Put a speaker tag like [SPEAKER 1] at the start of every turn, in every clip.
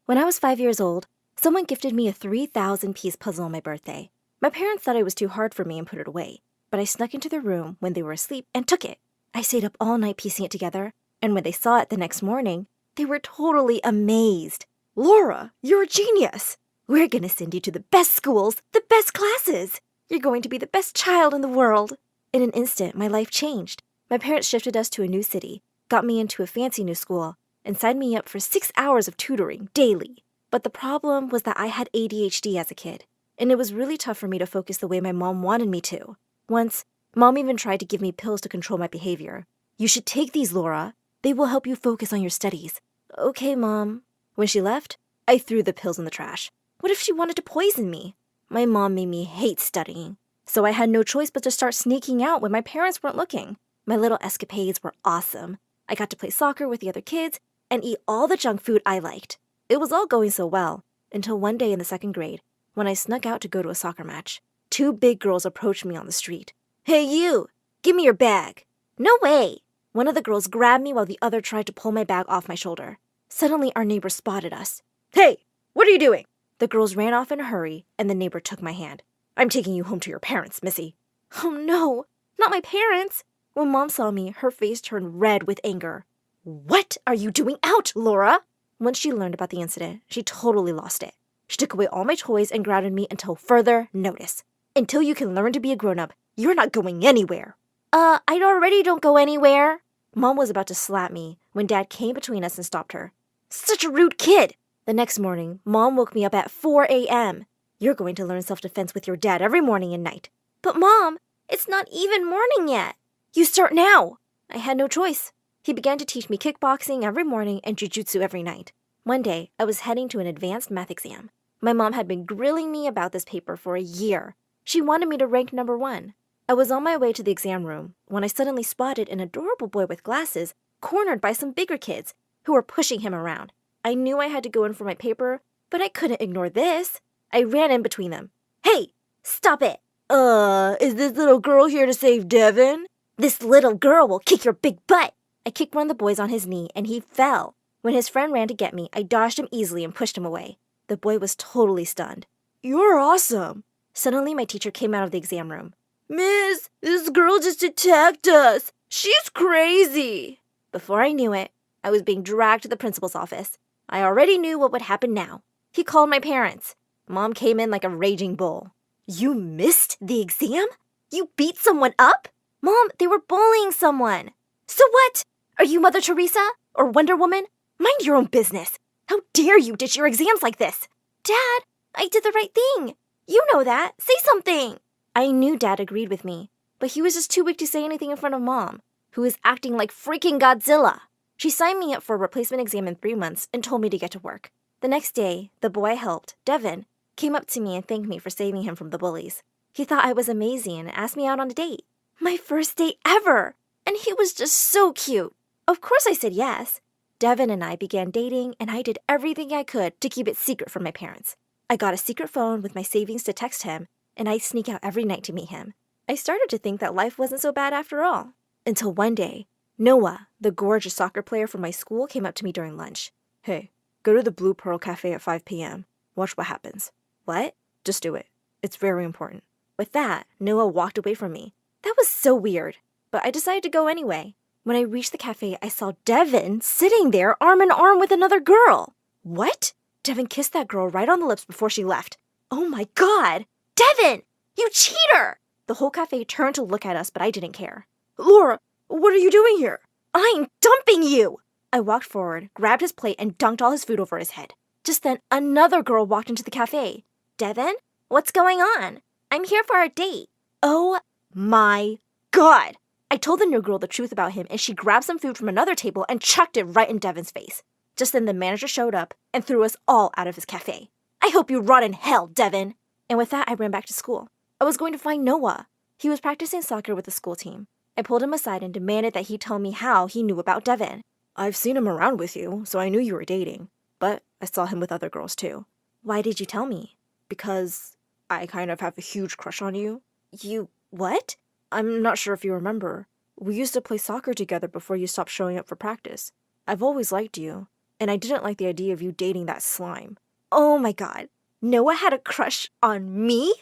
[SPEAKER 1] When I was 5 years old, someone gifted me a 3,000-piece puzzle on my birthday. My parents thought it was too hard for me and put it away, but I snuck into their room when they were asleep and took it. I stayed up all night piecing it together, and when they saw it the next morning, they were totally amazed. "Laura, you're a genius! We're gonna send you to the best schools, the best classes! You're going to be the best child in the world!" In an instant, my life changed. My parents shifted us to a new city, got me into a fancy new school, and signed me up for 6 hours of tutoring daily. But the problem was that I had ADHD as a kid, and it was really tough for me to focus the way my mom wanted me to. Once, Mom even tried to give me pills to control my behavior. "You should take these, Laura. They will help you focus on your studies." "Okay, Mom." When she left, I threw the pills in the trash. What if she wanted to poison me? My mom made me hate studying, so I had no choice but to start sneaking out when my parents weren't looking. My little escapades were awesome. I got to play soccer with the other kids and eat all the junk food I liked. It was all going so well, until one day in the 2nd grade, when I snuck out to go to a soccer match. 2 big girls approached me on the street. "Hey you, give me your bag." "No way." One of the girls grabbed me while the other tried to pull my bag off my shoulder. Suddenly our neighbor spotted us. "Hey, what are you doing?" The girls ran off in a hurry, and the neighbor took my hand. "I'm taking you home to your parents, Missy." "Oh no, not my parents." When Mom saw me, her face turned red with anger. "What are you doing out, Laura?" Once she learned about the incident, she totally lost it. She took away all my toys and grounded me until further notice. "Until you can learn to be a grown-up, you're not going anywhere." I already don't go anywhere." Mom was about to slap me when Dad came between us and stopped her. "Such a rude kid." The next morning, Mom woke me up at 4 a.m. "You're going to learn self-defense with your dad every morning and night." "But Mom, it's not even morning yet." "You start now." I had no choice. He began to teach me kickboxing every morning and jujutsu every night. One day, I was heading to an advanced math exam. My mom had been grilling me about this paper for a year. She wanted me to rank number 1. I was on my way to the exam room when I suddenly spotted an adorable boy with glasses cornered by some bigger kids who were pushing him around. I knew I had to go in for my paper, but I couldn't ignore this. I ran in between them. "Hey, stop it." Is this little girl here to save Devin?" "This little girl will kick your big butt." I kicked one of the boys on his knee and he fell. When his friend ran to get me, I dodged him easily and pushed him away. The boy was totally stunned. "You're awesome." Suddenly, my teacher came out of the exam room. "Miss, this girl just attacked us. She's crazy." Before I knew it, I was being dragged to the principal's office. I already knew what would happen now. He called my parents. Mom came in like a raging bull. "You missed the exam? You beat someone up?" "Mom, they were bullying someone." "So what? Are you Mother Teresa or Wonder Woman? Mind your own business. How dare you ditch your exams like this?" "Dad, I did the right thing. You know that. Say something." I knew Dad agreed with me, but he was just too weak to say anything in front of Mom, who was acting like freaking Godzilla. She signed me up for a replacement exam in 3 months and told me to get to work. The next day, the boy I helped, Devin, came up to me and thanked me for saving him from the bullies. He thought I was amazing and asked me out on a date. My first date ever! And he was just so cute. Of course I said yes. Devin and I began dating, and I did everything I could to keep it secret from my parents. I got a secret phone with my savings to text him, and I'd sneak out every night to meet him. I started to think that life wasn't so bad after all. Until one day, Noah, the gorgeous soccer player from my school, came up to me during lunch. "Hey, go to the Blue Pearl Cafe at 5 p.m. Watch what happens." "What?" "Just do it. It's very important." With that, Noah walked away from me. That was so weird, but I decided to go anyway. When I reached the cafe, I saw Devin sitting there arm in arm with another girl. What? Devin kissed that girl right on the lips before she left. Oh my God! Devin! You cheater! The whole cafe turned to look at us, but I didn't care. "Laura, what are you doing here?" "I'm dumping you!" I walked forward, grabbed his plate, and dunked all his food over his head. Just then, another girl walked into the cafe. "Devin, what's going on?" "I'm here for our date." Oh my God! I told the new girl the truth about him, and she grabbed some food from another table and chucked it right in Devin's face. Just then, the manager showed up and threw us all out of his cafe. "I hope you rot in hell, Devin!" And with that, I ran back to school. I was going to find Noah. He was practicing soccer with the school team. I pulled him aside and demanded that he tell me how he knew about Devin. "I've seen him around with you, so I knew you were dating. But I saw him with other girls too." "Why did you tell me?" "Because I kind of have a huge crush on you." "You what?" "I'm not sure if you remember. We used to play soccer together before you stopped showing up for practice. I've always liked you, and I didn't like the idea of you dating that slime. Oh my god, Noah had a crush on me?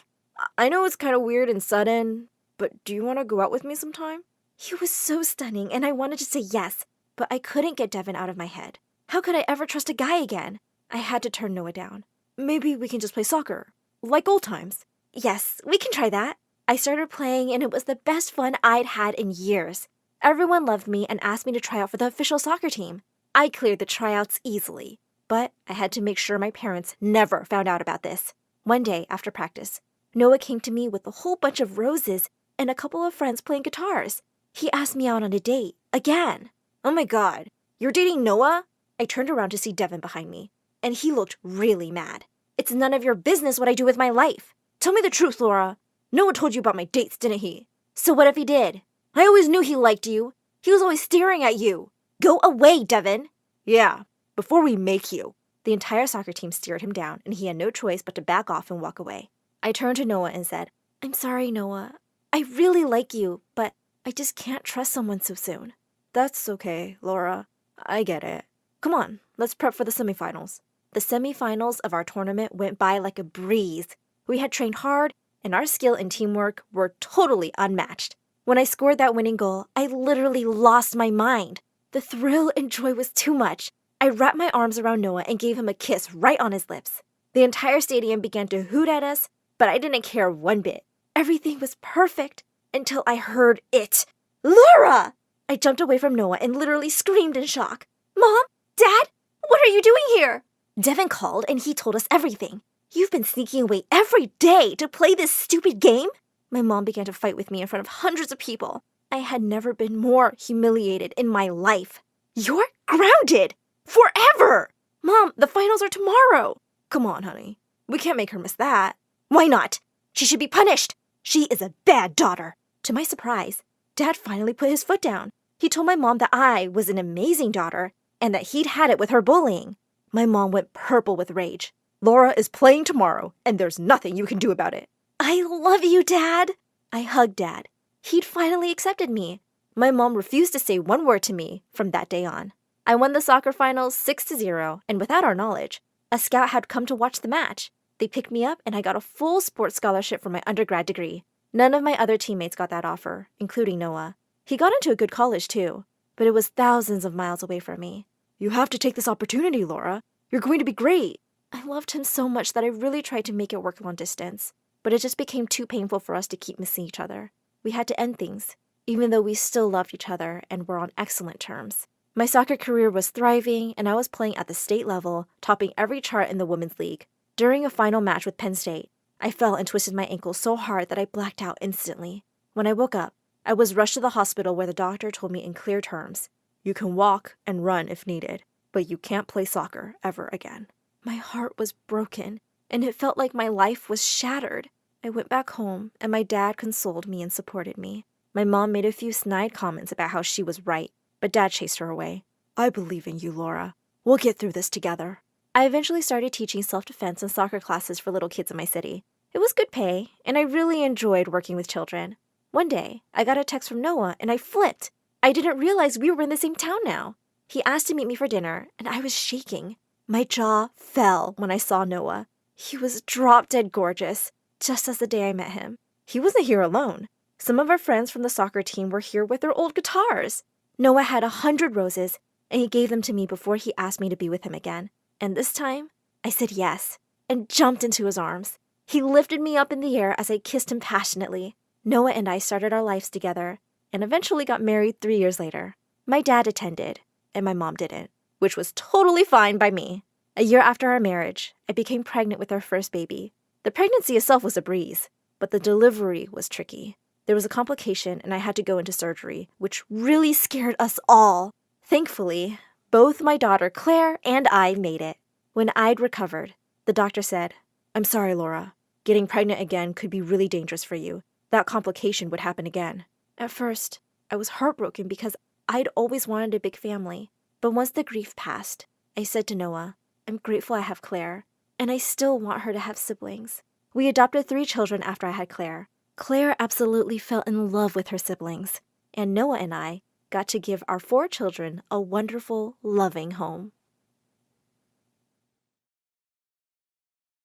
[SPEAKER 1] I know it's kind of weird and sudden, but do you want to go out with me sometime? He was so stunning, and I wanted to say yes, but I couldn't get Devin out of my head. How could I ever trust a guy again? I had to turn Noah down. Maybe we can just play soccer, like old times. Yes, we can try that. I started playing, and it was the best fun I'd had in years. Everyone loved me and asked me to try out for the official soccer team. I cleared the tryouts easily, but I had to make sure my parents never found out about this. One day after practice, Noah came to me with a whole bunch of roses and a couple of friends playing guitars. He asked me out on a date, again. Oh my god, you're dating Noah? I turned around to see Devin behind me, and he looked really mad. It's none of your business what I do with my life. Tell me the truth, Laura. Noah told you about my dates, didn't he? So what if he did? I always knew he liked you. He was always staring at you. Go away, Devin. Yeah, before we make you. The entire soccer team stared him down, and he had no choice but to back off and walk away. I turned to Noah and said, I'm sorry, Noah. I really like you, but I just can't trust someone so soon. That's okay, Laura. I get it. Come on, let's prep for the semifinals. The semifinals of our tournament went by like a breeze. We had trained hard, and our skill and teamwork were totally unmatched. When I scored that winning goal, I literally lost my mind. The thrill and joy was too much. I wrapped my arms around Noah and gave him a kiss right on his lips. The entire stadium began to hoot at us, but I didn't care one bit. Everything was perfect until I heard it. Laura! I jumped away from Noah and literally screamed in shock. Mom? Dad? What are you doing here? Devin called and he told us everything. You've been sneaking away every day to play this stupid game? My mom began to fight with me in front of hundreds of people. I had never been more humiliated in my life. You're grounded! Forever! Mom, the finals are tomorrow. Come on, honey. We can't make her miss that. Why not? She should be punished. She is a bad daughter. To my surprise, Dad finally put his foot down. He told my mom that I was an amazing daughter and that he'd had it with her bullying. My mom went purple with rage. Laura is playing tomorrow, and there's nothing you can do about it. I love you, Dad. I hugged Dad. He'd finally accepted me. My mom refused to say one word to me from that day on. I won the soccer finals 6-0, and without our knowledge, a scout had come to watch the match. They picked me up, and I got a full sports scholarship for my undergrad degree. None of my other teammates got that offer, including Noah. He got into a good college, too, but it was thousands of miles away from me. You have to take this opportunity, Laura. You're going to be great. I loved him so much that I really tried to make it work long distance, but it just became too painful for us to keep missing each other. We had to end things, even though we still loved each other and were on excellent terms. My soccer career was thriving, and I was playing at the state level, topping every chart in the women's league. During a final match with Penn State, I fell and twisted my ankle so hard that I blacked out instantly. When I woke up, I was rushed to the hospital where the doctor told me in clear terms, you can walk and run if needed, but you can't play soccer ever again. My heart was broken, and it felt like my life was shattered. I went back home, and my dad consoled me and supported me. My mom made a few snide comments about how she was right, but Dad chased her away. I believe in you, Laura. We'll get through this together. I eventually started teaching self-defense and soccer classes for little kids in my city. It was good pay, and I really enjoyed working with children. One day, I got a text from Noah, and I flipped. I didn't realize we were in the same town now. He asked to meet me for dinner, and I was shaking. My jaw fell when I saw Noah. He was drop-dead gorgeous, just as the day I met him. He wasn't here alone. Some of our friends from the soccer team were here with their old guitars. Noah had 100 roses, and he gave them to me before he asked me to be with him again. And this time, I said yes, and jumped into his arms. He lifted me up in the air as I kissed him passionately. Noah and I started our lives together, and eventually got married 3 years later. My dad attended, and my mom didn't, which was totally fine by me. A year after our marriage, I became pregnant with our first baby. The pregnancy itself was a breeze, but the delivery was tricky. There was a complication, and I had to go into surgery, which really scared us all. Thankfully, both my daughter Claire and I made it. When I'd recovered, the doctor said, I'm sorry, Laura. Getting pregnant again could be really dangerous for you. That complication would happen again. At first, I was heartbroken because I'd always wanted a big family. But once the grief passed, I said to Noah, I'm grateful I have Claire, and I still want her to have siblings. We adopted 3 children after I had Claire. Claire absolutely fell in love with her siblings, and Noah and I got to give our 4 children a wonderful, loving home.